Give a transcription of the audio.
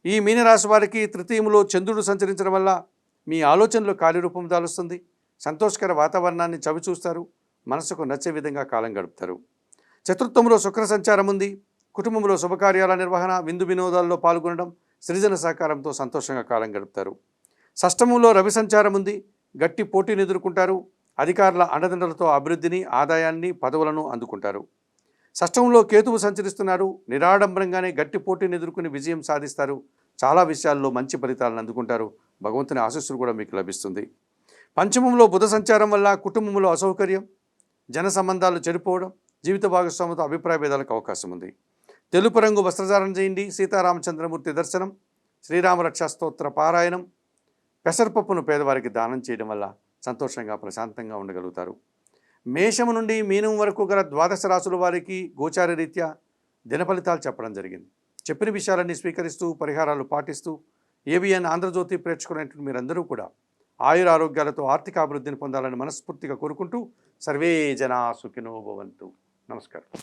ఈ మీనరాశి వారికి తృతీయంలో చంద్రుడు సంచరించడం వల్ల మీ ఆలోచనలు కార్యరూపం దాలుస్తుంది. సంతోషకర వాతావరణాన్ని చవిచూస్తారు. మనసుకు నచ్చే విధంగా కాలం గడుపుతారు. చతుర్థంలో శుక్ర సంచారం ఉంది. కుటుంబంలో శుభకార్యాల నిర్వహణ, విందు వినోదాల్లో పాల్గొనడం, సృజన సహకారంతో సంతోషంగా కాలం గడుపుతారు. షష్టమంలో రవి సంచారం ఉంది. గట్టి పోటీని ఎదుర్కొంటారు. అధికారుల అండదండలతో అభివృద్ధిని, ఆదాయాన్ని, పదవులను అందుకుంటారు. షష్టంలో కేతువు సంచరిస్తున్నారు. నిరాడంబరంగానే గట్టి పోటీని ఎదుర్కొని విజయం సాధిస్తారు. చాలా విషయాల్లో మంచి ఫలితాలను అందుకుంటారు. భగవంతుని ఆశీస్సులు కూడా మీకు లభిస్తుంది. పంచమంలో బుధ సంచారం వల్ల కుటుంబంలో అసౌకర్యం, జన సంబంధాలు చెడిపోవడం, జీవిత భాగస్వామితో అభిప్రాయ భేదాలకు అవకాశం ఉంది. తెలుపు రంగు వస్త్రధారణ చేయండి. సీతారామచంద్రమూర్తి దర్శనం, శ్రీరామరక్షా స్తోత్ర పారాయణం, పెసరపప్పును పేదవారికి దానం చేయడం వల్ల సంతోషంగా ప్రశాంతంగా ఉండగలుగుతారు. మేషము నుండి మీనం వరకు గల ద్వాదశ రాశుల వారికి గోచార రీత్యా దిన ఫలితాలు చెప్పడం జరిగింది. చెప్పిన విషయాలన్నీ స్వీకరిస్తూ పరిహారాలు పాటిస్తూ ఏబిఎన్ ఆంధ్రజ్యోతి ప్రేక్షకులైనటువంటి మీరందరూ కూడా ఆయుర ఆరోగ్యాలతో ఆర్థిక అభివృద్ధిని పొందాలని మనస్ఫూర్తిగా కోరుకుంటూ సర్వే జనా సుఖినో భవంతు. నమస్కారం.